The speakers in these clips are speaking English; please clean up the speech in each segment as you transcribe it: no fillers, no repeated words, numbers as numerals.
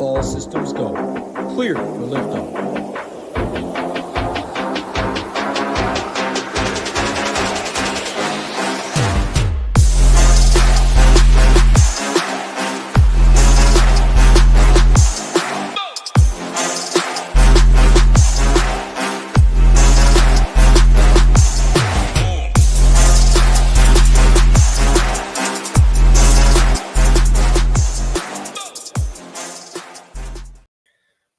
All systems go. Clear for liftoff.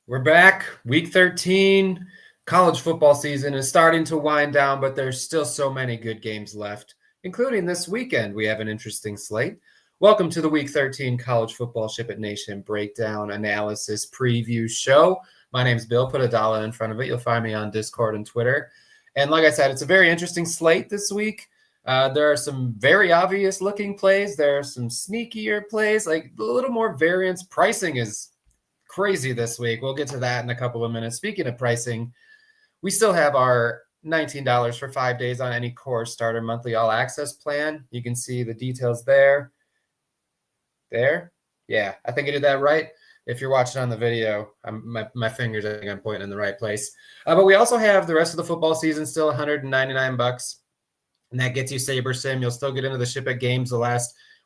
We're back. Week 13. College football season is starting to wind down, but there's still so many good games left, including this weekend. We have an interesting slate. Welcome to the Week 13 College Football Ship It Nation breakdown, analysis, preview show. My name's Bill. Put a dollar in front of it. You'll find me on Discord and Twitter. And like I said, it's a very interesting slate this week. There are some very obvious looking plays. There are some sneakier plays, like a little more variance. Pricing is crazy this week. We'll get to that in a couple of minutes. Speaking of pricing, we still have our $19 for 5 days on any course starter monthly all access plan. You can see the details there. Yeah, I think I did that right. If you're watching on the video, my fingers, I think I'm pointing in the right place. But we also have the rest of the football season still $199, and that gets you Saber Sim. You'll still get into the Ship It games.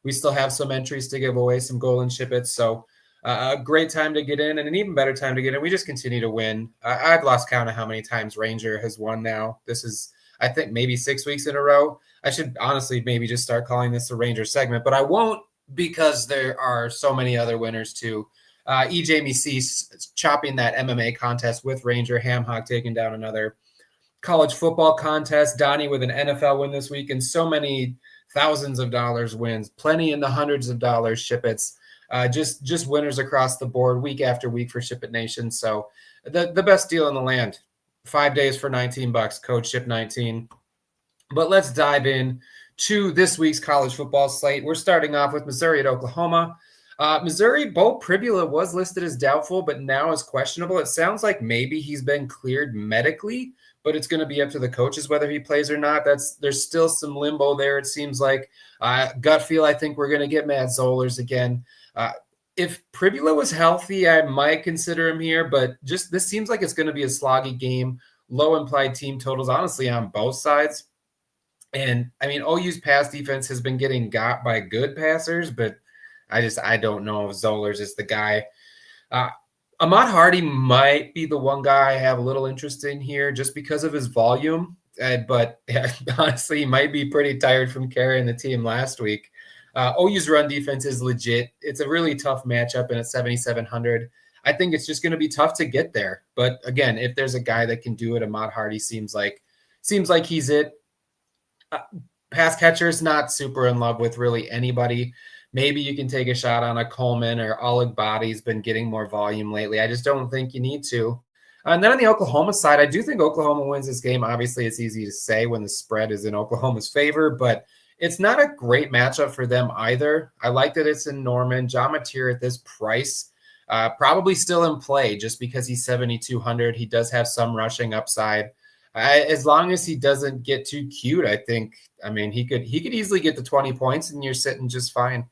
We still have some entries to give away, some golden Ship It. So a great time to get in and an even better time to get in. We just continue to win. I've lost count of how many times Ranger has won now. This is, I think, maybe 6 weeks in a row. I should honestly maybe just start calling this a Ranger segment, but I won't because there are so many other winners too. EJMC chopping that MMA contest with Ranger, Ham Hock taking down another college football contest, Donnie with an NFL win this week, and so many thousands of dollars wins, plenty in the hundreds of dollars Ship It's. Just winners across the board week after week for Ship It Nation. So the best deal in the land. 5 days for $19, code SHIP19. But let's dive in to this week's college football slate. We're starting off with Missouri at Oklahoma. Missouri, Bo Pribula was listed as doubtful, but now is questionable. It sounds like maybe he's been cleared medically, but it's going to be up to the coaches whether he plays or not. There's still some limbo there, it seems like. Gut feel, I think we're going to get Matt Zollers again. If Pribula was healthy, I might consider him here, but just this seems like it's going to be a sloggy game. Low implied team totals, honestly, on both sides. And, I mean, OU's pass defense has been getting got by good passers, but I don't know if Zollers is the guy. Ahmad Hardy might be the one guy I have a little interest in here just because of his volume, but honestly, he might be pretty tired from carrying the team last week. OU's run defense is legit. It's a really tough matchup, and at 7,700, I think it's just going to be tough to get there. But again, if there's a guy that can do it, Ahmad Hardy seems like he's it. Pass catchers, not super in love with really anybody. Maybe you can take a shot on a Coleman or Oleg Body's been getting more volume lately. I just don't think you need to. And then on the Oklahoma side, I do think Oklahoma wins this game. Obviously, it's easy to say when the spread is in Oklahoma's favor, but it's not a great matchup for them either. I like that it's in Norman. John Mateer at this price, probably still in play just because he's 7,200. He does have some rushing upside. As long as he doesn't get too cute, I think. I mean, he could easily get to 20 points, and you're sitting just fine.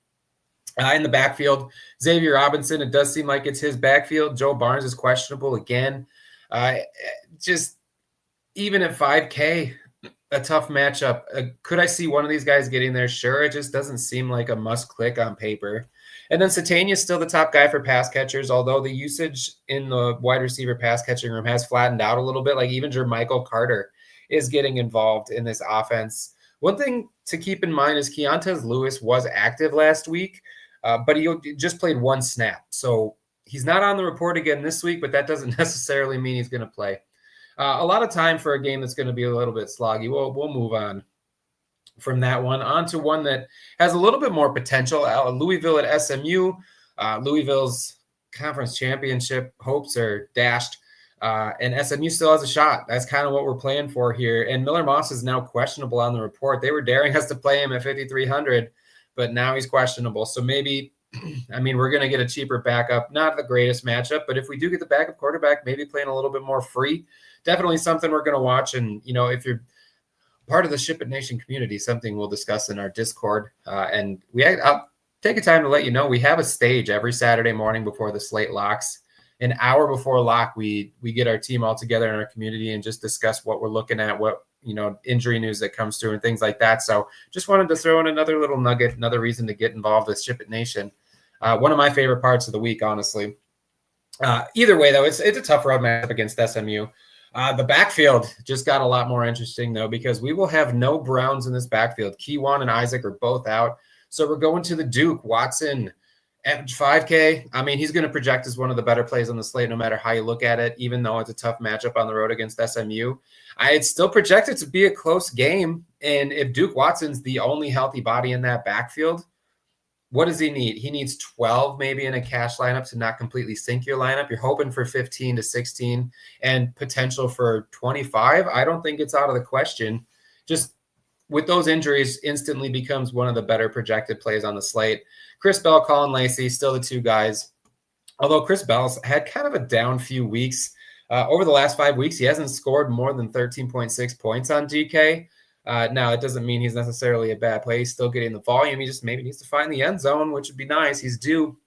In the backfield, Xavier Robinson, it does seem like it's his backfield. Joe Barnes is questionable again. Just even at 5K, a tough matchup. Could I see one of these guys getting there? Sure. It just doesn't seem like a must click on paper. And then Satania is still the top guy for pass catchers, although the usage in the wide receiver pass catching room has flattened out a little bit. Like even Jermichael Carter is getting involved in this offense. One thing to keep in mind is Keontez Lewis was active last week, but he just played one snap. So he's not on the report again this week, but that doesn't necessarily mean he's going to play. A lot of time for a game that's going to be a little bit sloggy. We'll move on from that one on to one that has a little bit more potential. Louisville at SMU. Louisville's conference championship hopes are dashed, and SMU still has a shot. That's kind of what we're playing for here. And Miller Moss is now questionable on the report. They were daring us to play him at 5,300, but now he's questionable. So maybe, I mean, we're going to get a cheaper backup. Not the greatest matchup, but if we do get the backup quarterback, maybe playing a little bit more free. Definitely something we're going to watch. And, you know, if you're part of the Ship It Nation community, something we'll discuss in our Discord. And I'll take a time to let you know we have a stage every Saturday morning before the slate locks. An hour before lock, we get our team all together in our community and just discuss what we're looking at, what injury news that comes through and things like that. So just wanted to throw in another little nugget, another reason to get involved with Ship It Nation. One of my favorite parts of the week, honestly. Either way, though, it's a tough road matchup against SMU. The backfield just got a lot more interesting, though, because we will have no Browns in this backfield. Keywan and Isaac are both out. So we're going to the Duke. Watson at 5K. I mean, he's going to project as one of the better plays on the slate, no matter how you look at it, even though it's a tough matchup on the road against SMU. I'd still project it to be a close game. And if Duke Watson's the only healthy body in that backfield, what does he need? He needs 12 maybe in a cash lineup to not completely sink your lineup. You're hoping for 15 to 16 and potential for 25. I don't think it's out of the question. Just with those injuries, instantly becomes one of the better projected plays on the slate. Chris Bell, Colin Lacey, still the two guys. Although Chris Bell's had kind of a down few weeks. Over the last 5 weeks, he hasn't scored more than 13.6 points on GK. Now, it doesn't mean he's necessarily a bad play. He's still getting the volume. He just maybe needs to find the end zone, which would be nice. He's due.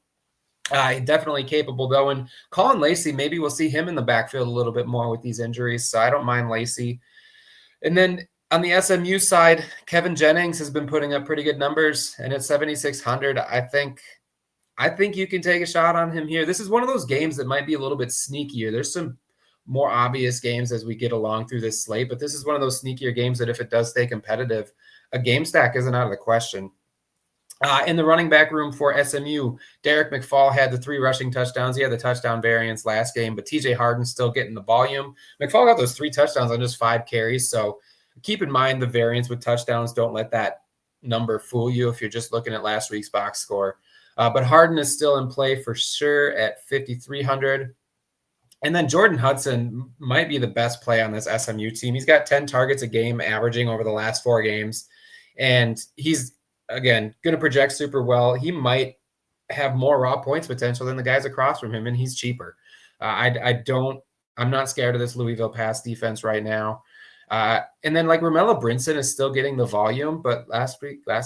Definitely capable, though. And Colin Lacey, maybe we'll see him in the backfield a little bit more with these injuries. So I don't mind Lacey. And then on the SMU side, Kevin Jennings has been putting up pretty good numbers. And at 7,600, I think you can take a shot on him here. This is one of those games that might be a little bit sneakier. There's some more obvious games as we get along through this slate, but this is one of those sneakier games that if it does stay competitive, a game stack isn't out of the question. In the running back room for SMU, Derek McFall had the 3 rushing touchdowns. He had the touchdown variance last game, but TJ Harden's still getting the volume. McFall got those 3 touchdowns on just 5 carries, so keep in mind the variance with touchdowns. Don't let that number fool you if you're just looking at last week's box score. But Harden is still in play for sure at 5,300. And then Jordan Hudson might be the best play on this SMU team. He's got 10 targets a game averaging over the last 4 games. And he's, again, going to project super well. He might have more raw points potential than the guys across from him, and he's cheaper. I'm not scared of this Louisville pass defense right now. And then like Romello Brinson is still getting the volume, but last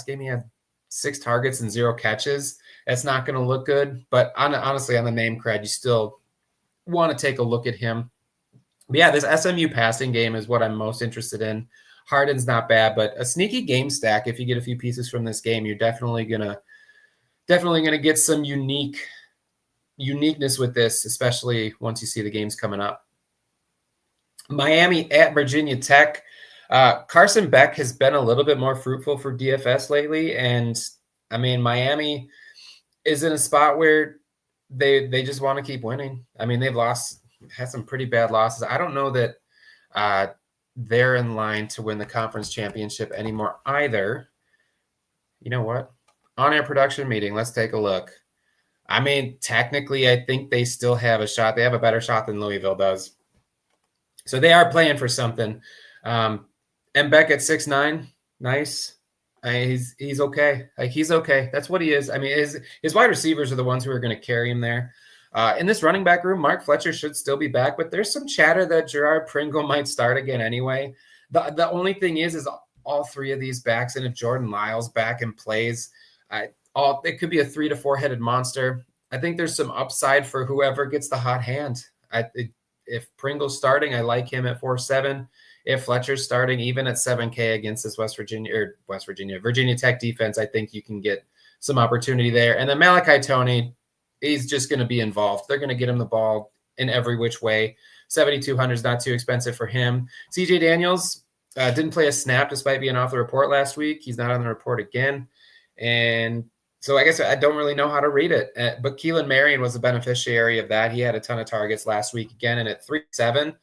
game he had 6 targets and 0 catches. That's not going to look good. But honestly, on the name cred, you still want to take a look at him. But yeah, this SMU passing game is what I'm most interested in. Harden's not bad, but a sneaky game stack. If you get a few pieces from this game, you're definitely gonna get some uniqueness with this, especially once you see the games coming up. Miami at Virginia Tech. Carson Beck has been a little bit more fruitful for DFS lately, and I mean Miami is in a spot where they just want to keep winning. I mean, had some pretty bad losses. I don't know that they're in line to win the conference championship anymore either. You know what? On-air production meeting, let's take a look. I mean, technically, I think they still have a shot. They have a better shot than Louisville does. So they are playing for something. And Beck at 6'9", nice. He's okay. Like he's okay. That's what he is. I mean, his wide receivers are the ones who are going to carry him there. In this running back room, Mark Fletcher should still be back, but there's some chatter that Gerard Pringle might start again anyway. The only thing is all 3 of these backs, and if Jordan Lyle's back and plays, it could be a 3 to 4 headed monster. I think there's some upside for whoever gets the hot hand. If Pringle's starting, I like him at 4.7. If Fletcher's starting, even at 7K against this Virginia Tech defense, I think you can get some opportunity there. And then Malachi Toney, he's just going to be involved. They're going to get him the ball in every which way. 7,200 is not too expensive for him. CJ Daniels didn't play a snap despite being off the report last week. He's not on the report again. And so I guess I don't really know how to read it. But Keelan Marion was the beneficiary of that. He had a ton of targets last week again. And at 3.7,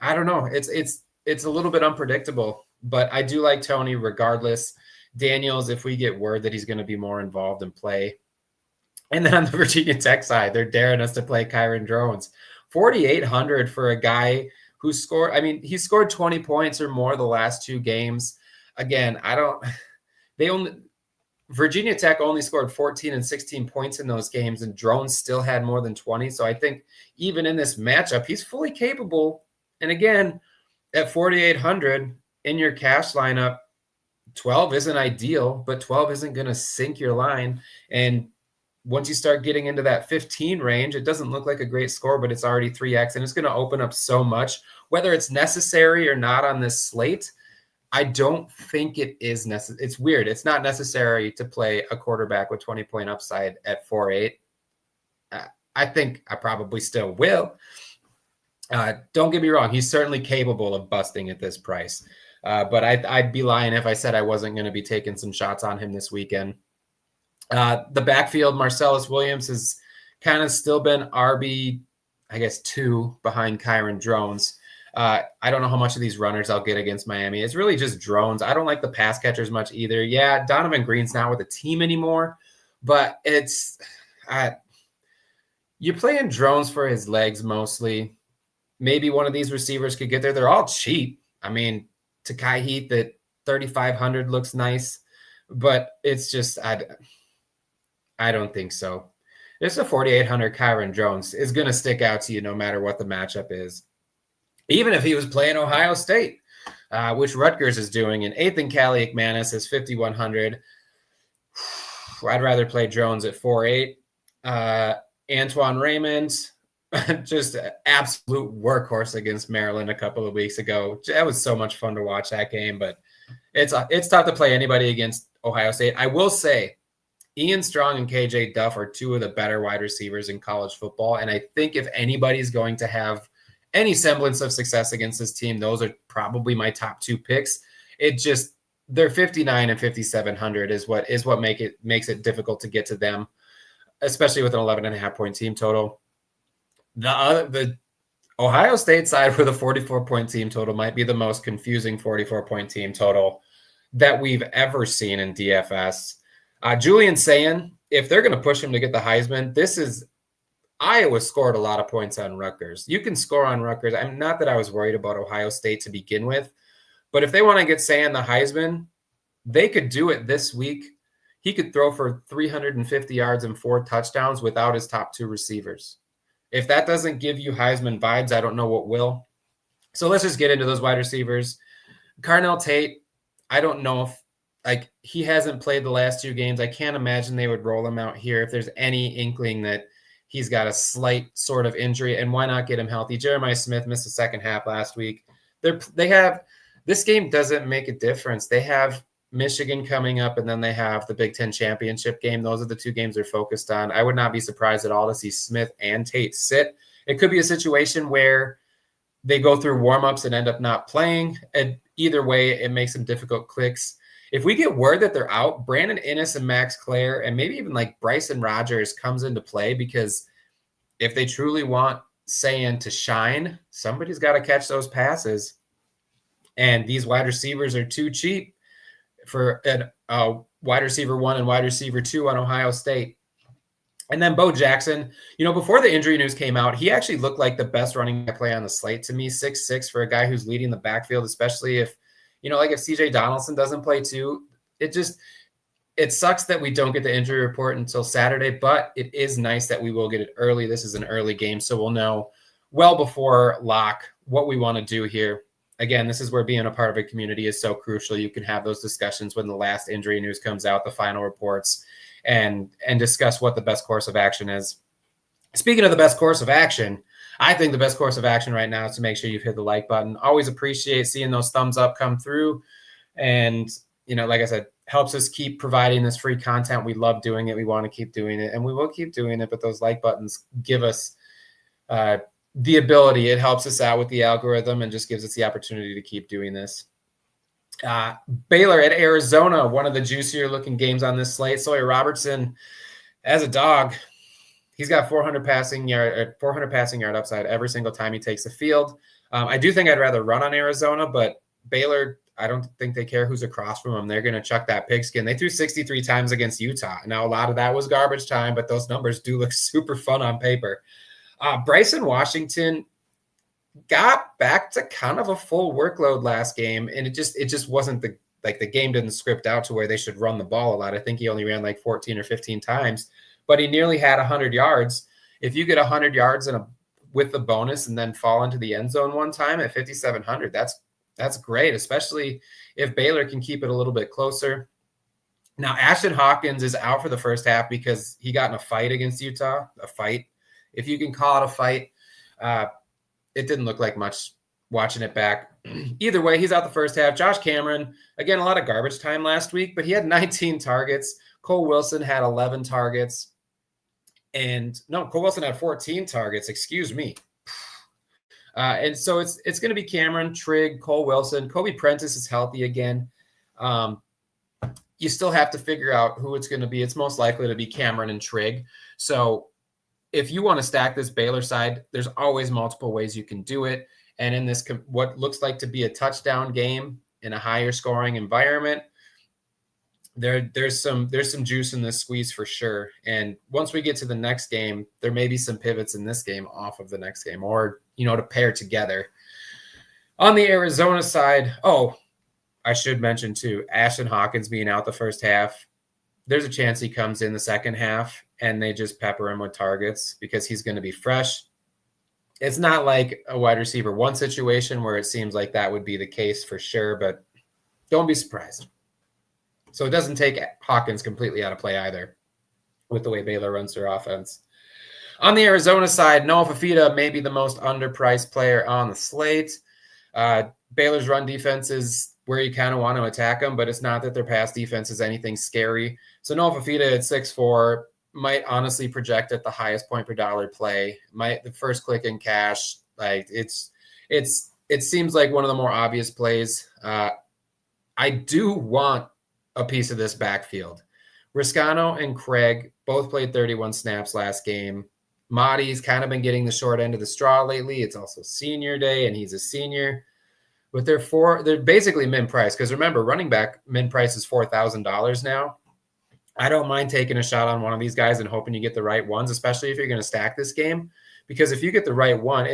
I don't know. It's a little bit unpredictable. But I do like Toney regardless. Daniels, if we get word that he's going to be more involved in play. And then on the Virginia Tech side, they're daring us to play Kyron Drones. 4,800 for a guy who scored. I mean, he scored 20 points or more the last 2 games. Again, Virginia Tech only scored 14 and 16 points in those games, and Drones still had more than 20. So I think even in this matchup, he's fully capable. And again, at 4,800 in your cash lineup, 12 isn't ideal, but 12 isn't going to sink your line. And once you start getting into that 15 range, it doesn't look like a great score, but it's already 3x, and it's going to open up so much. Whether it's necessary or not on this slate, I don't think it is necessary. It's weird. It's not necessary to play a quarterback with 20-point upside at 4.8. I think I probably still will. Don't get me wrong. He's certainly capable of busting at this price. But I'd be lying if I said I wasn't going to be taking some shots on him this weekend. The backfield, Marcellus Williams has kind of still been RB, I guess, 2 behind Kyron Drones. I don't know how much of these runners I'll get against Miami. It's really just Drones. I don't like the pass catchers much either. Yeah, Donovan Green's not with the team anymore, but it's you're playing Drones for his legs mostly. Maybe one of these receivers could get there. They're all cheap. I mean, Takai Heath at 3,500 looks nice, but it's just I don't think so. Just a 4,800 Kyron Drones is going to stick out to you no matter what the matchup is. Even if he was playing Ohio State, which Rutgers is doing, and Ethan Cali McManus is 5,100. I'd rather play Drones at 4.8. Antoine Raymond, just an absolute workhorse against Maryland a couple of weeks ago. That was so much fun to watch that game, but it's tough to play anybody against Ohio State. I will say Ian Strong and KJ Duff are 2 of the better wide receivers in college football, and I think if anybody's going to have any semblance of success against this team, those are probably my top 2 picks. They're 59 and 5,700 is what makes it difficult to get to them, especially with an 11.5 point team total. The Ohio State side with a 44-point team total might be the most confusing 44-point team total that we've ever seen in DFS. Julian Sayin, if they're going to push him to get the Heisman, Iowa scored a lot of points on Rutgers. You can score on Rutgers. I'm not that I was worried about Ohio State to begin with, but if they want to get Sayin the Heisman, they could do it this week. He could throw for 350 yards and 4 touchdowns without his top 2 receivers. If that doesn't give you Heisman vibes, I don't know what will. So let's just get into those wide receivers. Carnell Tate, I don't know if he hasn't played the last 2 games. I can't imagine they would roll him out here if there's any inkling that he's got a slight sort of injury, and why not get him healthy? Jeremiah Smith missed the second half last week. This game doesn't make a difference. They have Michigan coming up, and then they have the Big Ten championship game. Those are the 2 games they're focused on. I would not be surprised at all to see Smith and Tate sit. It could be a situation where they go through warmups and end up not playing. And either way, it makes some difficult clicks. If we get word that they're out, Brandon Inniss and Max Clare, and maybe even like Bryson Rogers comes into play, because if they truly want Sayin to shine, somebody's got to catch those passes. And these wide receivers are too cheap for a wide receiver 1 and wide receiver 2 on Ohio State. And then Bo Jackson, before the injury news came out, he actually looked like the best running back play on the slate to me. 6'6" for a guy who's leading the backfield, especially if if CJ Donaldson doesn't play too. It sucks that we don't get the injury report until Saturday, but it is nice that we will get it early. This is an early game, so we'll know well before lock what we want to do here. Again, this is where being a part of a community is so crucial. You can have those discussions when the last injury news comes out, the final reports, and discuss what the best course of action is. Speaking of the best course of action, I think the best course of action right now is to make sure you've hit the like button. Always appreciate seeing those thumbs up come through. And, like I said, helps us keep providing this free content. We love doing it. We want to keep doing it, and we will keep doing it. But those like buttons give us the ability. It helps us out with the algorithm and just gives us the opportunity to keep doing this. Baylor at Arizona, one of the juicier looking games on this slate. Sawyer Robertson, as a dog, he's got 400 passing yard upside every single time he takes the field. I do think I'd rather run on Arizona, but Baylor, I don't think they care who's across from them. They're going to chuck that pigskin. They threw 63 times against Utah. Now, a lot of that was garbage time, but those numbers do look super fun on paper. Bryson Washington got back to kind of a full workload last game, and it just wasn't the game didn't script out to where they should run the ball a lot. I think he only ran like 14 or 15 times, but he nearly had 100 yards. If you get 100 yards with the bonus and then fall into the end zone one time at 5,700, That's great, especially if Baylor can keep it a little bit closer. Now, Ashton Hawkins is out for the first half because he got in a fight against Utah, a fight. If you can call it a fight, it didn't look like much watching it back. Either way, he's out the first half. Josh Cameron, again, a lot of garbage time last week, but he had 19 targets. Cole Wilson had 11 targets. Cole Wilson had 14 targets, excuse me. And so it's going to be Cameron, Trigg, Cole Wilson. Kobe Prentice is healthy again. You still have to figure out who it's going to be. It's most likely to be Cameron and Trigg. So if you want to stack this Baylor side, there's always multiple ways you can do it. And in this, what looks like to be a touchdown game in a higher scoring environment, there's some juice in this squeeze for sure. And once we get to the next game, there may be some pivots in this game off of the next game, or to pair together. On the Arizona side, I should mention too, Ashton Hawkins being out the first half. There's a chance he comes in the second half and they just pepper him with targets because he's going to be fresh. It's not like a wide receiver one situation where it seems like that would be the case for sure, but don't be surprised. So it doesn't take Hawkins completely out of play either with the way Baylor runs their offense. On the Arizona side, Noah Fafita may be the most underpriced player on the slate. Baylor's run defense is where you kind of want to attack them, but it's not that their pass defense is anything scary. So Noah Fafita at 6'4", might honestly project at the highest point per dollar play. The first click in cash, like it seems like one of the more obvious plays. I do want a piece of this backfield. Riscano and Craig both played 31 snaps last game. Mahdi's kind of been getting the short end of the straw lately. It's also senior day, and he's a senior. But they're basically min price, because remember, running back min price is $4,000 now. I don't mind taking a shot on one of these guys and hoping you get the right ones, especially if you're going to stack this game. Because if you get the right one,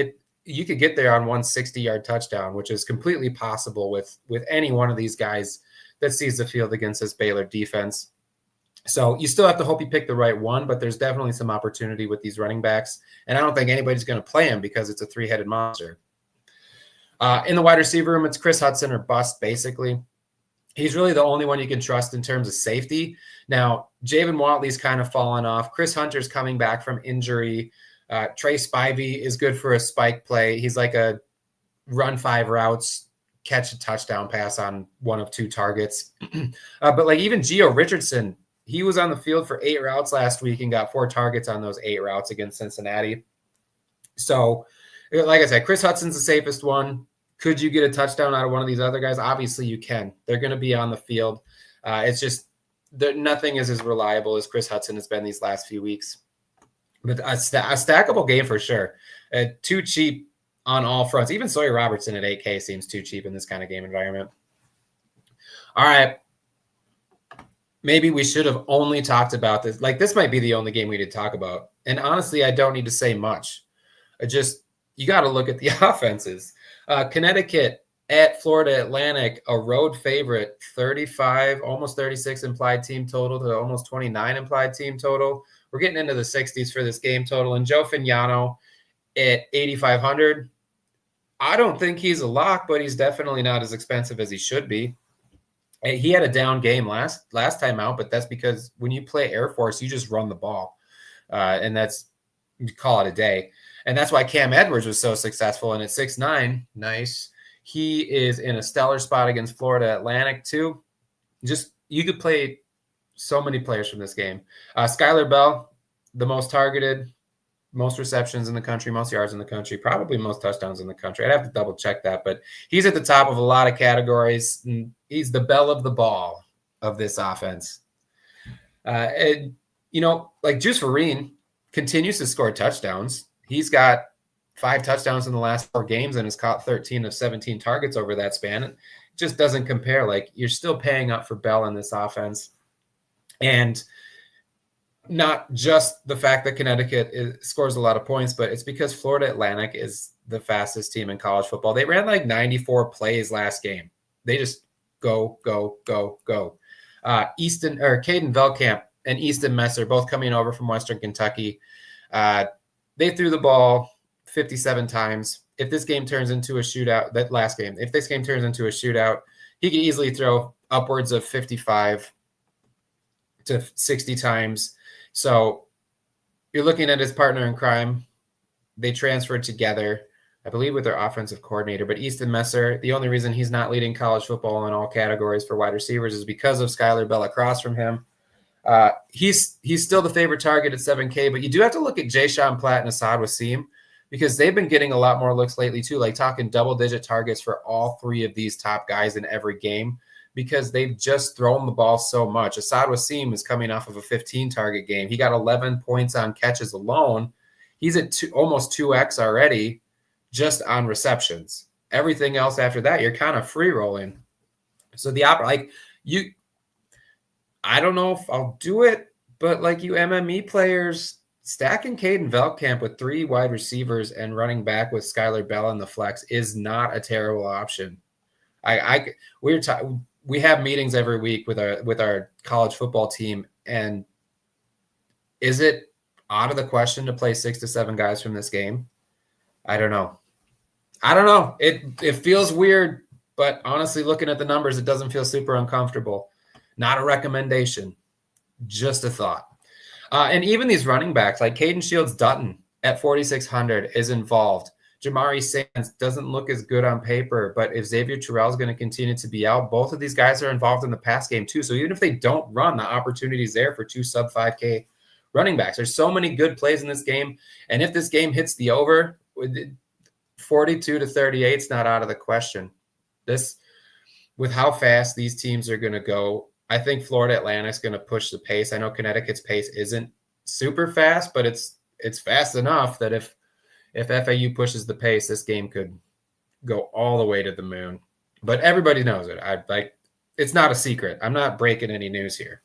you could get there on one 60-yard touchdown, which is completely possible with any one of these guys that sees the field against this Baylor defense. So you still have to hope you pick the right one, but there's definitely some opportunity with these running backs. And I don't think anybody's going to play him because it's a three-headed monster. In the wide receiver room, it's Chris Hudson or bust, basically. He's really the only one you can trust in terms of safety. Now, Javen Watley's kind of fallen off. Chris Hunter's coming back from injury. Trey Spivey is good for a spike play. He's like a run 5 routes, catch a touchdown pass on one of 2 targets. But like even Gio Richardson, he was on the field for 8 routes last week and got 4 targets on those 8 routes against Cincinnati. So, like I said, Chris Hudson's the safest one. Could you get a touchdown out of one of these other guys? Obviously you can. They're going to be on the field. It's just nothing is as reliable as Chris Hudson has been these last few weeks. But a stackable game for sure. Too cheap on all fronts. Even Sawyer Robertson at 8K seems too cheap in this kind of game environment. All right. Maybe we should have only talked about this. Like, this might be the only game we did talk about. And honestly, I don't need to say much. You got to look at the offenses. Connecticut at Florida Atlantic, a road favorite, 35, almost 36 implied team total to almost 29 implied team total. We're getting into the 60s for this game total. And Joe Fignano at 8,500. I don't think he's a lock, but he's definitely not as expensive as he should be. He had a down game last time out, but that's because when you play Air Force, you just run the ball. And you call it a day. And that's why Cam Edwards was so successful. And at 6'9", nice. He is in a stellar spot against Florida Atlantic too. You could play so many players from this game. Skylar Bell, the most targeted, most receptions in the country, most yards in the country, probably most touchdowns in the country. I'd have to double check that, but he's at the top of a lot of categories. He's the belle of the ball of this offense. Like Juice Vereen continues to score touchdowns. He's got 5 touchdowns in the last 4 games and has caught 13 of 17 targets over that span. It just doesn't compare. Like, you're still paying up for Bell in this offense. And not just the fact that Connecticut scores a lot of points, but it's because Florida Atlantic is the fastest team in college football. They ran like 94 plays last game. They just go, go, go, go. Caden Velkamp and Easton Messer, both coming over from Western Kentucky. They threw the ball 57 times, if this game turns into a shootout, that last game, if this game turns into a shootout, he could easily throw upwards of 55 to 60 times. So you're looking at his partner in crime. They transferred together, I believe, with their offensive coordinator. But Easton Messer, the only reason he's not leading college football in all categories for wide receivers is because of Skylar Bell across from him. He's still the favorite target at 7K, but you do have to look at Jay-Sean Platt and Asad Wasim because they've been getting a lot more looks lately too, like talking double-digit targets for all three of these top guys in every game because they've just thrown the ball so much. Asad Wasim is coming off of a 15-target game. He got 11 points on catches alone. He's at almost 2x already just on receptions. Everything else after that, you're kind of free rolling. So I don't know if I'll do it, but like you MME players, stacking Caden Veldkamp with 3 wide receivers and running back with Skylar Bell in the flex is not a terrible option. We have meetings every week with our college football team, and is it out of the question to play 6 to 7 guys from this game? I don't know. It feels weird, but honestly, looking at the numbers, it doesn't feel super uncomfortable. Not a recommendation, just a thought. And even these running backs, like Caden Shields-Dutton at 4,600 is involved. Jamari Sands doesn't look as good on paper, but if Xavier Terrell is going to continue to be out, both of these guys are involved in the pass game too. So even if they don't run, the opportunity is there for 2 sub 5K running backs. There's so many good plays in this game. And if this game hits the over, 42 to 38 is not out of the question. With how fast these teams are going to go, I think Florida Atlantic's going to push the pace. I know Connecticut's pace isn't super fast, but it's fast enough that if FAU pushes the pace, this game could go all the way to the moon. But everybody knows it. It's not a secret. I'm not breaking any news here.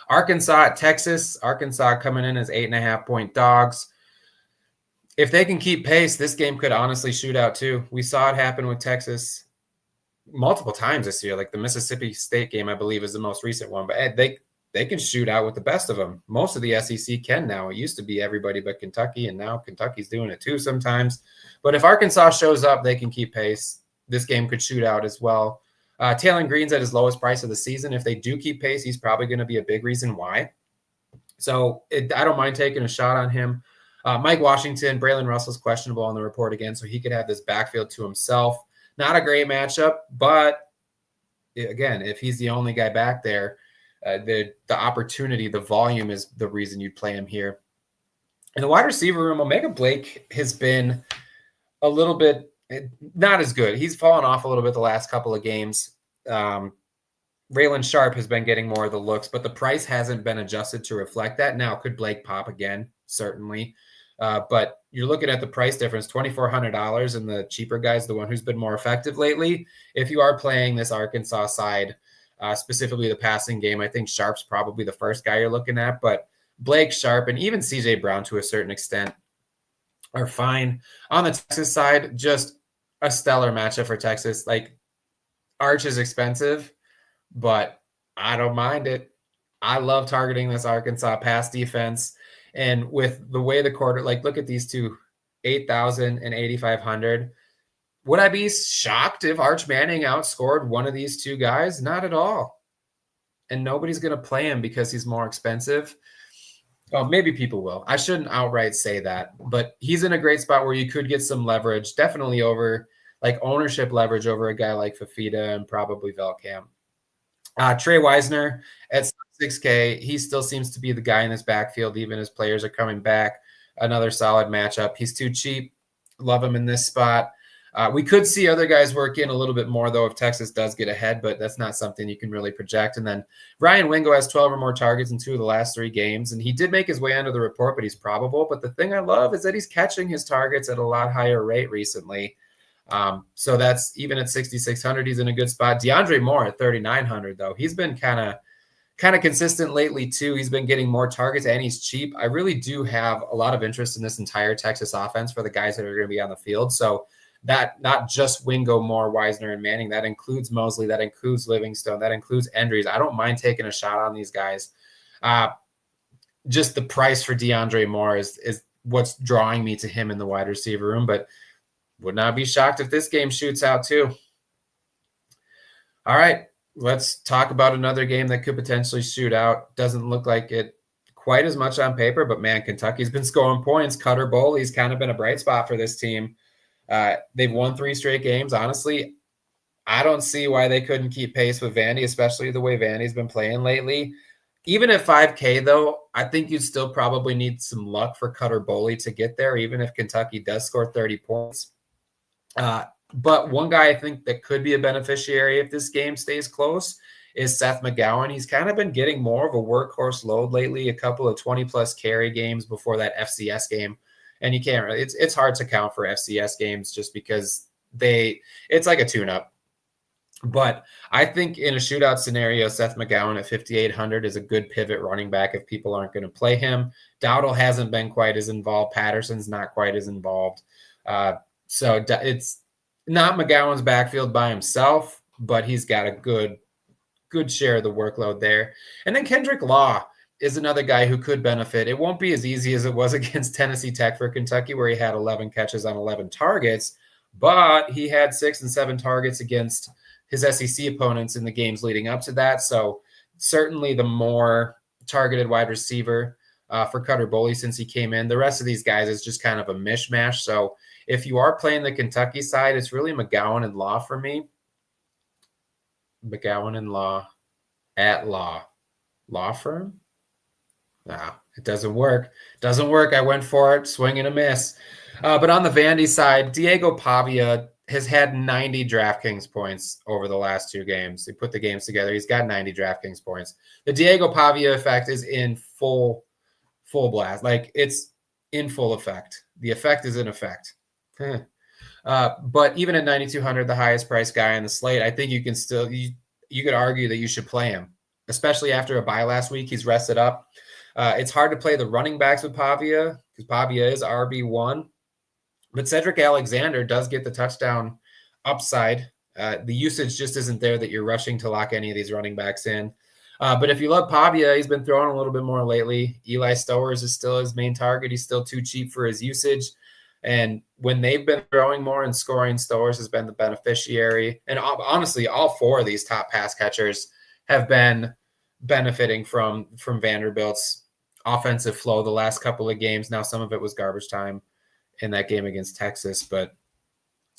Arkansas at Texas. Arkansas coming in as 8.5-point dogs. If they can keep pace, this game could honestly shoot out too. We saw it happen with Texas multiple times this year. Like the Mississippi State game, I believe, is the most recent one. But they can shoot out with the best of them. Most of the SEC can now. It used to be everybody but Kentucky, and now Kentucky's doing it too sometimes. But if Arkansas shows up, they can keep pace. This game could shoot out as well. Taylor Green's at his lowest price of the season. If they do keep pace, he's probably going to be a big reason why. So I don't mind taking a shot on him. Mike Washington, Braylon Russell's questionable on the report again, so he could have this backfield to himself. Not a great matchup, but again, if he's the only guy back there, the opportunity, the volume is the reason you'd play him here. In the wide receiver room, Omega Blake has been a little bit not as good. He's fallen off a little bit the last couple of games. Raylan Sharp has been getting more of the looks, but the price hasn't been adjusted to reflect that. Now, could Blake pop again? Certainly. But you're looking at the price difference, $2,400, and the cheaper guy's the one who's been more effective lately. If you are playing this Arkansas side, specifically the passing game, I think Sharp's probably the first guy you're looking at. But Blake, Sharp, and even CJ Brown to a certain extent are fine. On the Texas side, just a stellar matchup for Texas. Like, Arch is expensive, but I don't mind it. I love targeting this Arkansas pass defense. And with the way the quarter, like, look at these two, 8,000 and 8,500. Would I be shocked if Arch Manning outscored one of these two guys? Not at all. And nobody's going to play him because he's more expensive. Oh, maybe people will. I shouldn't outright say that, but he's in a great spot where you could get some leverage, definitely over, like, ownership leverage over a guy like Fafita and probably Veldkamp. Trey Wisner at 6K, he still seems to be the guy in this backfield, even as players are coming back. Another solid matchup. He's too cheap. Love him in this spot. We could see other guys work in a little bit more, though, if Texas does get ahead, but that's not something you can really project. And then Ryan Wingo has 12 or more targets in 2 of the last 3 games, and he did make his way under the report, but he's probable. But the thing I love is that he's catching his targets at a lot higher rate recently. So that's, even at 6,600, he's in a good spot. DeAndre Moore at 3,900, though. He's been kind of consistent lately, too. He's been getting more targets, and he's cheap. I really do have a lot of interest in this entire Texas offense for the guys that are going to be on the field. So that, not just Wingo, Moore, Wisner, and Manning, that includes Mosley, that includes Livingstone, that includes Endries. I don't mind taking a shot on these guys. Just the price for DeAndre Moore is what's drawing me to him in the wide receiver room, but would not be shocked if this game shoots out too. All right, let's talk about another game that could potentially shoot out. Doesn't look like it quite as much on paper, but man, Kentucky's been scoring points. Cutter Boley's kind of been a bright spot for this team. They've won 3 straight games. Honestly, I don't see why they couldn't keep pace with Vandy, especially the way Vandy's been playing lately. Even at 5K, though, I think you'd still probably need some luck for Cutter Boley to get there, even if Kentucky does score 30 points. But one guy I think that could be a beneficiary if this game stays close is Seth McGowan. He's kind of been getting more of a workhorse load lately, a couple of 20-plus carry games before that FCS game. And you can't really – it's hard to count for FCS games just because it's like a tune-up. But I think in a shootout scenario, Seth McGowan at 5,800 is a good pivot running back if people aren't going to play him. Dowdle hasn't been quite as involved. Patterson's not quite as involved. So it's not McGowan's backfield by himself, but he's got a good share of the workload there. And then Kendrick Law is another guy who could benefit. It won't be as easy as it was against Tennessee Tech for Kentucky, where he had 11 catches on 11 targets, but he had 6 and 7 targets against his SEC opponents in the games leading up to that. So certainly the more targeted wide receiver for Cutter Boley since he came in. The rest of these guys is just kind of a mishmash. So if you are playing the Kentucky side, it's really McGowan and Law for me. McGowan and Law at Law firm? No, it doesn't work. Doesn't work. I went for it, swing and a miss. But on the Vandy side, Diego Pavia has had 90 DraftKings points over the last 2 games. They put the games together. He's got 90 DraftKings points. The Diego Pavia effect is in full blast. Like, it's in full effect. The effect is in effect. But even at 9,200, the highest price guy on the slate, I think you can still, you could argue that you should play him, especially after a bye last week. He's rested up. It's hard to play the running backs with Pavia because Pavia is RB1. But Cedric Alexander does get the touchdown upside. The usage just isn't there that you're rushing to lock any of these running backs in. But if you love Pavia, he's been throwing a little bit more lately. Eli Stowers is still his main target. He's still too cheap for his usage. And when they've been throwing more and scoring, Stowers has been the beneficiary. And honestly, all 4 of these top pass catchers have been benefiting from Vanderbilt's offensive flow the last couple of games. Now, some of it was garbage time in that game against Texas, but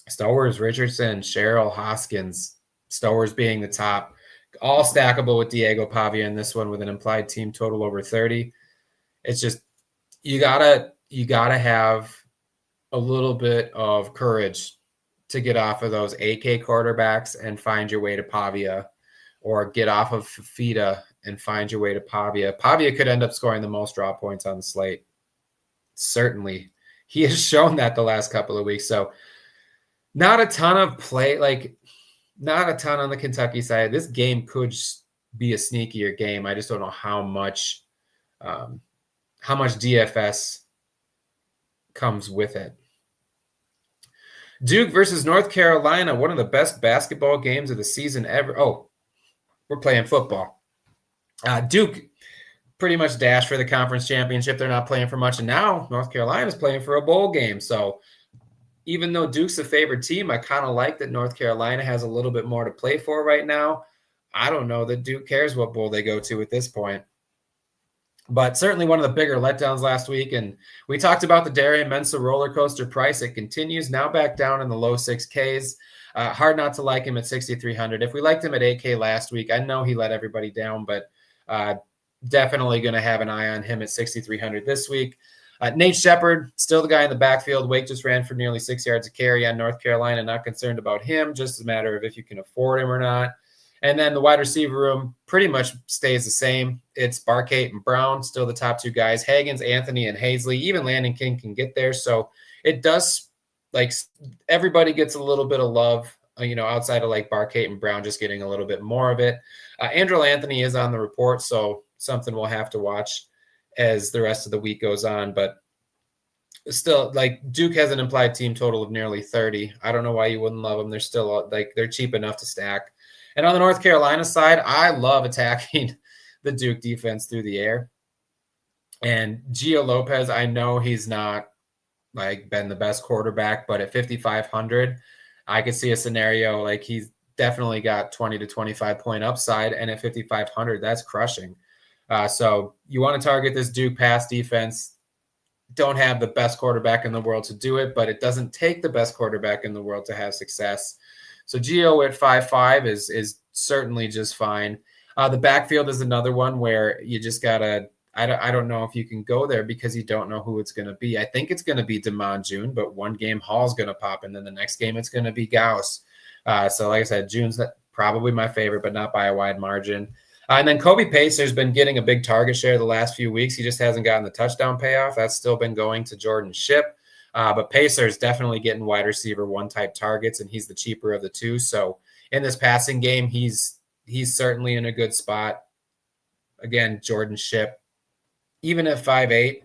Stowers, Richardson, Sherrill, Hoskins, Stowers being the top, all stackable with Diego Pavia in this one with an implied team total over 30. It's just, you gotta have a little bit of courage to get off of those AK quarterbacks and find your way to Pavia, or get off of Fafita and find your way to Pavia. Pavia could end up scoring the most draw points on the slate. Certainly. He has shown that the last couple of weeks. So not a ton of play, like not a ton on the Kentucky side. This game could be a sneakier game. I just don't know how much DFS comes with it. Duke versus North Carolina, one of the best basketball games of the season ever. Oh, we're playing football. Duke pretty much dashed for the conference championship. They're not playing for much. And now North Carolina's playing for a bowl game. So even though Duke's a favored team, I kind of like that North Carolina has a little bit more to play for right now. I don't know that Duke cares what bowl they go to at this point. But certainly one of the bigger letdowns last week. And we talked about the Darian Mensah roller coaster price. It continues now back down in the low 6Ks. Hard not to like him at 6,300. If we liked him at 8K last week, I know he let everybody down, but definitely going to have an eye on him at 6,300 this week. Nate Shepard, still the guy in the backfield. Wake just ran for nearly 6 yards a carry on North Carolina. Not concerned about him, just a matter of if you can afford him or not. And then the wide receiver room pretty much stays the same. It's Barkate and Brown, still the top 2 guys. Haggins, Anthony, and Hazley. Even Landon King can get there. So it does, like, everybody gets a little bit of love, outside of like Barkate and Brown just getting a little bit more of it. Andrew Anthony is on the report, so something we'll have to watch as the rest of the week goes on. But still, like, Duke has an implied team total of nearly 30. I don't know why you wouldn't love them. They're still, like, they're cheap enough to stack. And on the North Carolina side, I love attacking the Duke defense through the air. And Gio Lopez, I know he's not like been the best quarterback, but at 5,500, I could see a scenario like he's definitely got 20 to 25 point upside. And at 5,500, that's crushing. So you want to target this Duke pass defense. Don't have the best quarterback in the world to do it, but it doesn't take the best quarterback in the world to have success. So Gio at 5.5 is certainly just fine. The backfield is another one where you just gotta. I don't know if you can go there because you don't know who it's going to be. I think it's going to be Damon June, but one game Hall's going to pop, and then the next game it's going to be Gauss. So like I said, June's probably my favorite, but not by a wide margin. And then Kobe Pacer's been getting a big target share the last few weeks. He just hasn't gotten the touchdown payoff. That's still been going to Jordan Shipp. But Pacer's definitely getting wide receiver one type targets, and he's the cheaper of the two. So in this passing game, he's certainly in a good spot. Again, Jordan Shipp, even at 5'8",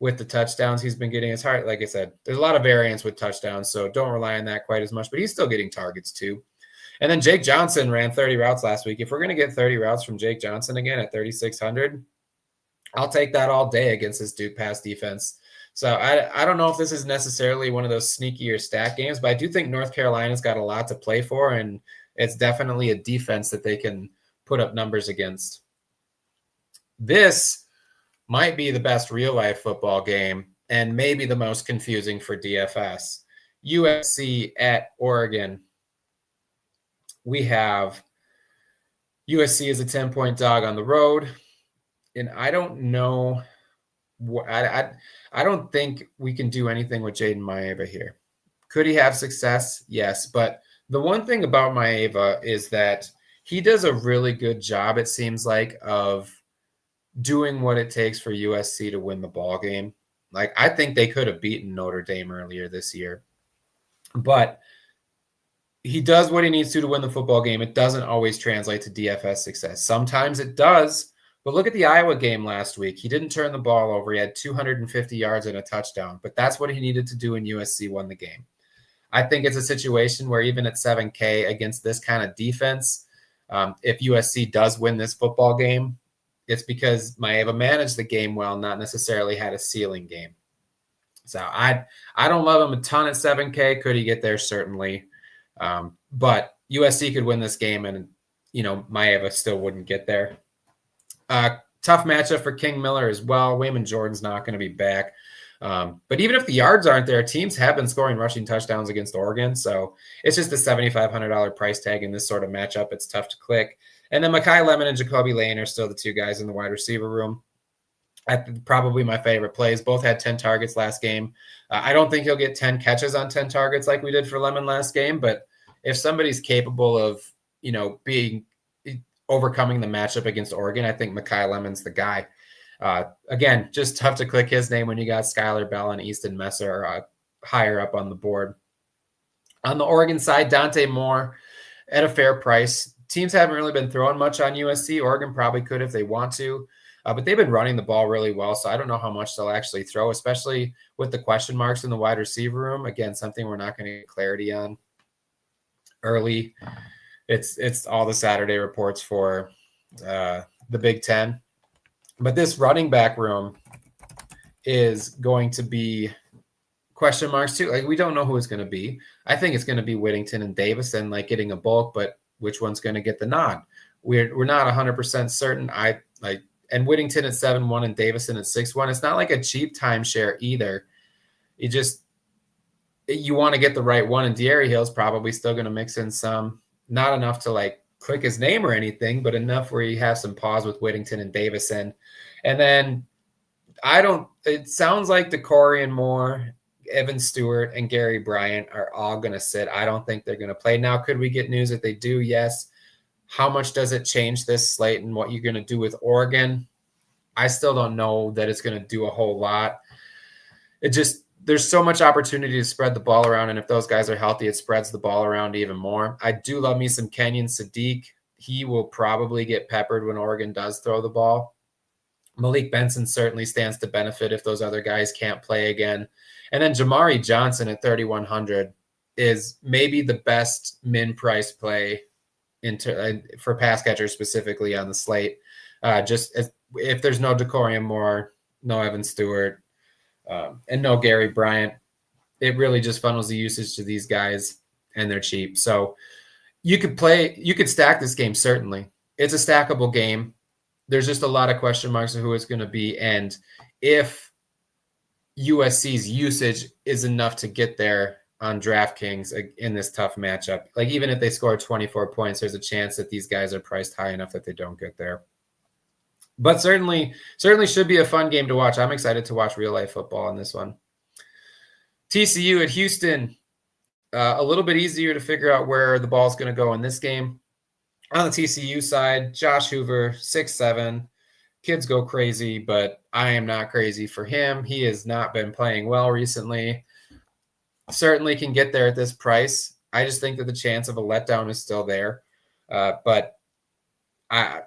with the touchdowns he's been getting, it's hard. Like I said, there's a lot of variance with touchdowns, so don't rely on that quite as much, but he's still getting targets too. And then Jake Johnson ran 30 routes last week. If we're going to get 30 routes from Jake Johnson again at 3,600, I'll take that all day against this Duke pass defense. So I don't know if this is necessarily one of those sneakier stack games, but I do think North Carolina's got a lot to play for, and it's definitely a defense that they can put up numbers against. This might be the best real-life football game and maybe the most confusing for DFS. USC at Oregon. We have USC as a 10-point dog on the road, and I don't know. I don't think we can do anything with Jaden Maeva here. Could he have success? Yes, but the one thing about Maeva is that he does a really good job, it seems like, of doing what it takes for USC to win the ball game. Like, I think they could have beaten Notre Dame earlier this year, but he does what he needs to win the football game. It doesn't always translate to DFS success. Sometimes it does, but look at the Iowa game last week. He didn't turn the ball over. He had 250 yards and a touchdown, but that's what he needed to do, and USC won the game. I think it's a situation where even at 7K against this kind of defense, if USC does win this football game, it's because Maeva managed the game well, not necessarily had a ceiling game. So I don't love him a ton at 7K. Could he get there? Certainly. But USC could win this game, and, Maeva still wouldn't get there. Tough matchup for King Miller as well. Wayman Jordan's not going to be back. But even if the yards aren't there, teams have been scoring rushing touchdowns against Oregon. So it's just a $7,500 price tag in this sort of matchup. It's tough to click. And then Makai Lemon and Jacoby Lane are still the two guys in the wide receiver room. Probably my favorite plays. Both had 10 targets last game. I don't think he'll get 10 catches on 10 targets like we did for Lemon last game. But if somebody's capable of, overcoming the matchup against Oregon, I think Makai Lemon's the guy. Again, just tough to click his name when you got Skylar Bell and Easton Messer higher up on the board. On the Oregon side, Dante Moore at a fair price. Teams haven't really been throwing much on USC. Oregon probably could if they want to, but they've been running the ball really well, so I don't know how much they'll actually throw, especially with the question marks in the wide receiver room. Again, something we're not going to get clarity on early. It's all the Saturday reports for the Big Ten. But this running back room is going to be question marks too. Like, we don't know who it's going to be. I think it's going to be Whittington and Davison, like, getting a bulk, but which one's going to get the nod? We're not 100% certain. And Whittington at 7-1 and Davison at 6-1. It's not like a cheap timeshare either. You want to get the right one, and De'Ari Hill's probably still going to mix in some, not enough to like click his name or anything, but enough where you have some pause with Whittington and Davison. And then it sounds like DeCorian Moore, Evan Stewart, and Gary Bryant are all going to sit. I don't think they're going to play. Now, could we get news that they do? Yes. How much does it change this slate and what you're going to do with Oregon? I still don't know that it's going to do a whole lot. There's so much opportunity to spread the ball around, and if those guys are healthy, it spreads the ball around even more. I do love me some Kenyon Sadiq. He will probably get peppered when Oregon does throw the ball. Malik Benson certainly stands to benefit if those other guys can't play again. And then Jamari Johnson at 3,100 is maybe the best min price play for pass catchers specifically on the slate. If there's no DeCorian Moore, no Evan Stewart, and no Gary Bryant. It really just funnels the usage to these guys, and they're cheap. So you could stack this game, certainly. It's a stackable game. There's just a lot of question marks of who it's going to be, and if USC's usage is enough to get there on DraftKings in this tough matchup. Like, even if they score 24 points, there's a chance that these guys are priced high enough that they don't get there. But certainly should be a fun game to watch. I'm excited to watch real life football on this one. TCU at Houston, a little bit easier to figure out where the ball's going to go in this game. On the TCU side, Josh Hoover, 6'7". Kids go crazy, but I am not crazy for him. He has not been playing well recently. Certainly can get there at this price. I just think that the chance of a letdown is still there. But I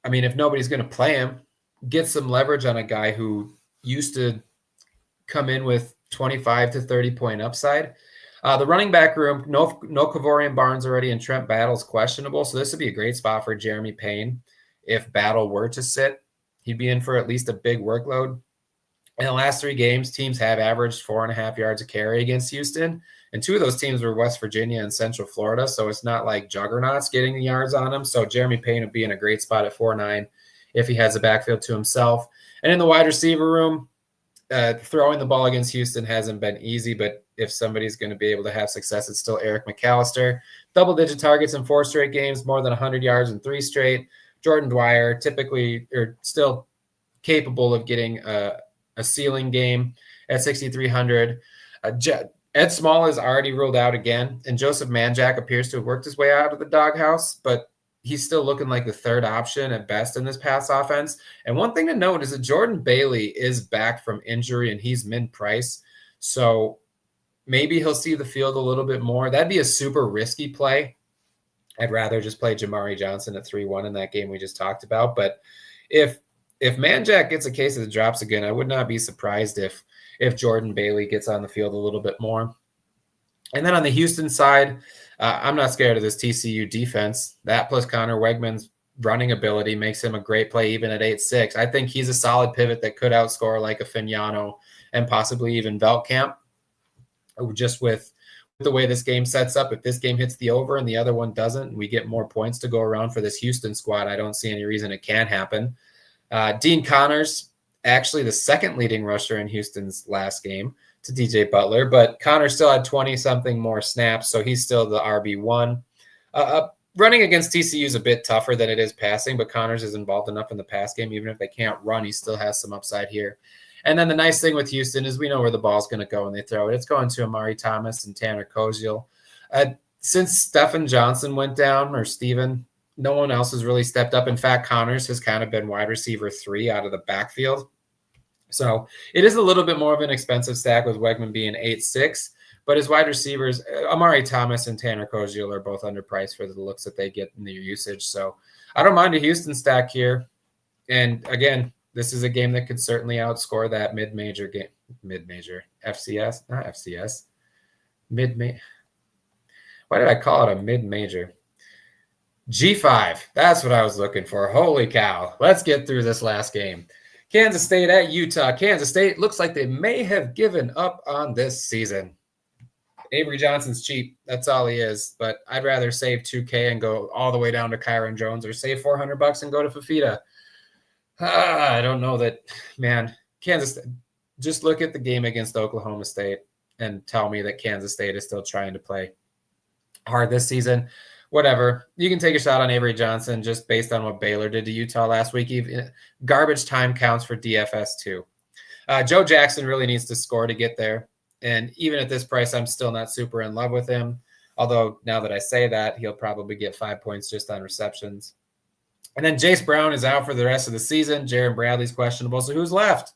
mean, if nobody's going to play him, get some leverage on a guy who used to come in with 25 to 30 point upside. The running back room, no Kavorian Barnes already, and Trent Battle's questionable. So this would be a great spot for Jeremy Payne. If Battle were to sit, he'd be in for at least a big workload. In the last 3 games, teams have averaged 4.5 yards a carry against Houston. And 2 of those teams were West Virginia and Central Florida. So it's not like juggernauts getting the yards on him. So Jeremy Payne would be in a great spot at 4.9 if he has a backfield to himself. And in the wide receiver room, throwing the ball against Houston hasn't been easy, but if somebody's going to be able to have success, it's still Eric McAllister. Double-digit targets in 4 straight games, more than 100 yards in 3 straight. Jordan Dwyer typically or still capable of getting a ceiling game at 6,300. Ed Small is already ruled out again, and Joseph Manjack appears to have worked his way out of the doghouse, but he's still looking like the third option at best in this pass offense. And one thing to note is that Jordan Bailey is back from injury, and he's mid-price. So maybe he'll see the field a little bit more. That'd be a super risky play. I'd rather just play Jamari Johnson at 3-1 in that game we just talked about. But if Manjack gets a case of the drops again, I would not be surprised if Jordan Bailey gets on the field a little bit more. And then on the Houston side, I'm not scared of this TCU defense. That plus Connor Wegman's running ability makes him a great play even at 8-6. I think he's a solid pivot that could outscore like a Fignano and possibly even Veltkamp. Just with the way this game sets up, if this game hits the over and the other one doesn't, we get more points to go around for this Houston squad. I don't see any reason it can't happen. Dean Connors, actually the second leading rusher in Houston's last game to DJ Butler, but Connors still had 20-something more snaps, so he's still the RB1. Running against TCU is a bit tougher than it is passing, but Connors is involved enough in the pass game. Even if they can't run, he still has some upside here. And then the nice thing with Houston is we know where the ball's going to go when they throw it. It's going to Amari Thomas and Tanner Koziel. Since Stephen Johnson went down, or Steven, no one else has really stepped up. In fact, Connors has kind of been wide receiver 3 out of the backfield. So it is a little bit more of an expensive stack with Wegman being 8-6. But his wide receivers, Amari Thomas and Tanner Koziel, are both underpriced for the looks that they get in their usage. So I don't mind a Houston stack here. And again, this is a game that could certainly outscore that mid-major game. Mid-major. FCS? Not FCS. Mid-major. Why did I call it a mid-major? G5. That's what I was looking for. Holy cow. Let's get through this last game. Kansas State at Utah. Kansas State looks like they may have given up on this season. Avery Johnson's cheap. That's all he is. But I'd rather save $2K and go all the way down to Kyron Jones, or save $400 and go to Fafita. I don't know that, man. Kansas, just look at the game against Oklahoma State and tell me that Kansas State is still trying to play hard this season. Whatever. You can take a shot on Avery Johnson just based on what Baylor did to Utah last week. Even garbage time counts for DFS too. Joe Jackson really needs to score to get there. And even at this price, I'm still not super in love with him. Although now that I say that, he'll probably get 5 points just on receptions. And then Jace Brown is out for the rest of the season. Jaron Bradley's questionable. So who's left?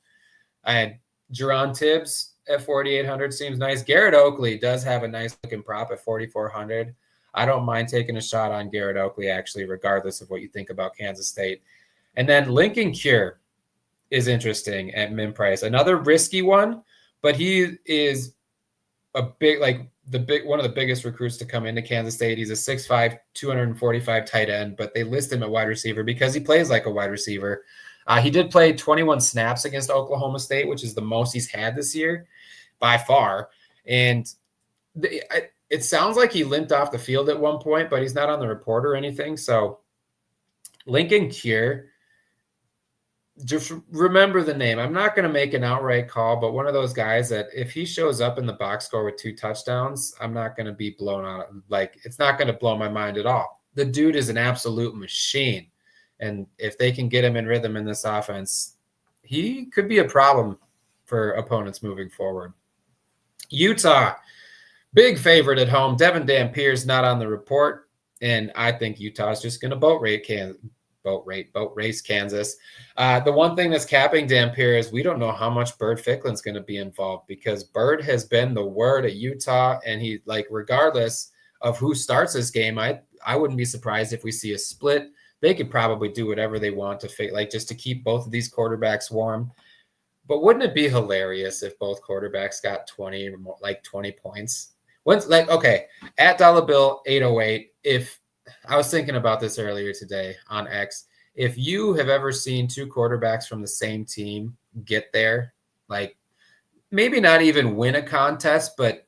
I had Jerron Tibbs at 4,800. Seems nice. Garrett Oakley does have a nice looking prop at 4,400. I don't mind taking a shot on Garrett Oakley, actually, regardless of what you think about Kansas State. And then Lincoln Cure is interesting at min price. Another risky one, but he is a big, one of the biggest recruits to come into Kansas State. He's a 6'5", 245 tight end, but they list him at wide receiver because he plays like a wide receiver. He did play 21 snaps against Oklahoma State, which is the most he's had this year by far. And it sounds like he limped off the field at one point, but he's not on the report or anything. So Lincoln Cure, just remember the name. I'm not going to make an outright call, but one of those guys that if he shows up in the box score with 2 touchdowns, I'm not going to be blown out. Like, it's not going to blow my mind at all. The dude is an absolute machine. And if they can get him in rhythm in this offense, he could be a problem for opponents moving forward. Utah, big favorite at home. Devin Dampier's not on the report, and I think Utah's just going to boat race Kansas. The one thing that's capping Dampier is we don't know how much Bird Ficklen's going to be involved, because Bird has been the word at Utah, and he, like, regardless of who starts this game, I wouldn't be surprised if we see a split. They could probably do whatever they want to just to keep both of these quarterbacks warm. But wouldn't it be hilarious if both quarterbacks got 20 points? At DollaBill 808, if I was thinking about this earlier today on X, if you have ever seen 2 quarterbacks from the same team get there, like maybe not even win a contest, but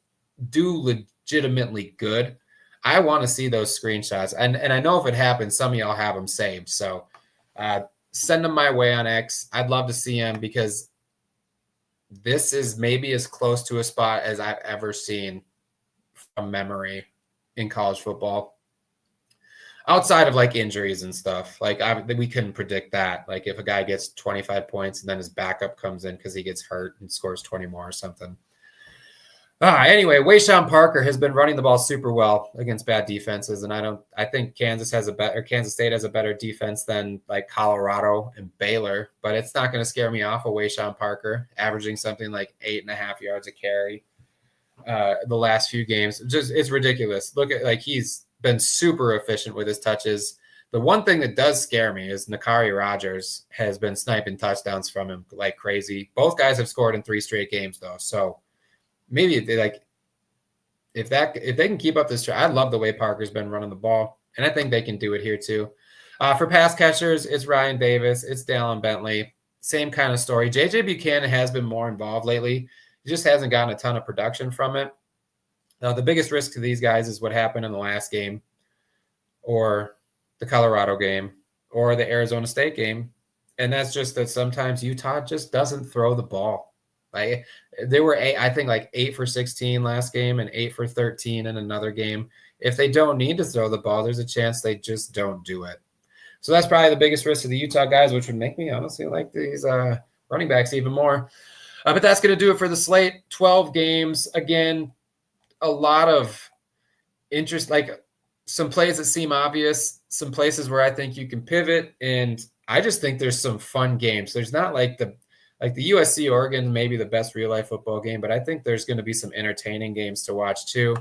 do legitimately good, I want to see those screenshots. And I know if it happens, some of y'all have them saved. So send them my way on X. I'd love to see them, because this is maybe as close to a spot as I've ever seen from memory in college football. Outside of like injuries and stuff, we couldn't predict that. Like if a guy gets 25 points and then his backup comes in because he gets hurt and scores 20 more or something. Anyway, Wayshawn Parker has been running the ball super well against bad defenses, and I think Kansas State has a better defense than like Colorado and Baylor, but it's not going to scare me off of Wayshawn Parker averaging something like 8.5 yards a carry the last few games. It's ridiculous. Look at, like, he's been super efficient with his touches. The one thing that does scare me is Nakari Rogers has been sniping touchdowns from him like crazy. Both guys have scored in 3 straight games though, so maybe if they can keep up this trend. I love the way Parker's been running the ball, and I think they can do it here too. For pass catchers, it's Ryan Davis, it's Dallin Bentley, same kind of story. JJ Buchanan has been more involved lately. He just hasn't gotten a ton of production from it. Now, the biggest risk to these guys is what happened in the last game, or the Colorado game, or the Arizona State game, and that's just that sometimes Utah just doesn't throw the ball. Like, they were 8 for 16 last game and 8 for 13 in another game. If they don't need to throw the ball, there's a chance they just don't do it. So that's probably the biggest risk of the Utah guys, which would make me honestly like these running backs even more. But that's going to do it for the slate. 12 games. Again, a lot of interest, like some plays that seem obvious, some places where I think you can pivot, and I just think there's some fun games. There's not like the USC Oregon, maybe the best real life football game, but I think there's going to be some entertaining games to watch too,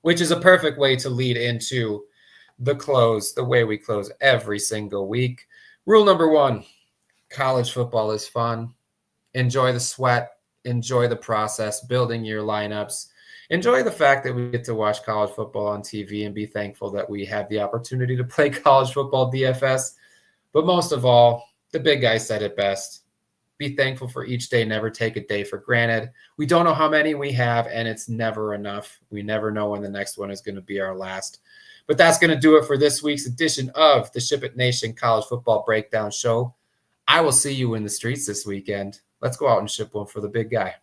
which is a perfect way to lead into the way we close every single week. Rule number 1, college football is fun. Enjoy the sweat, enjoy the process, building your lineups, enjoy the fact that we get to watch college football on TV, and be thankful that we have the opportunity to play college football DFS. But most of all, the big guy said it best. Be thankful for each day. Never take a day for granted. We don't know how many we have, and it's never enough. We never know when the next one is going to be our last. But that's going to do it for this week's edition of the Ship It Nation College Football Breakdown Show. I will see you in the streets this weekend. Let's go out and ship one for the big guy.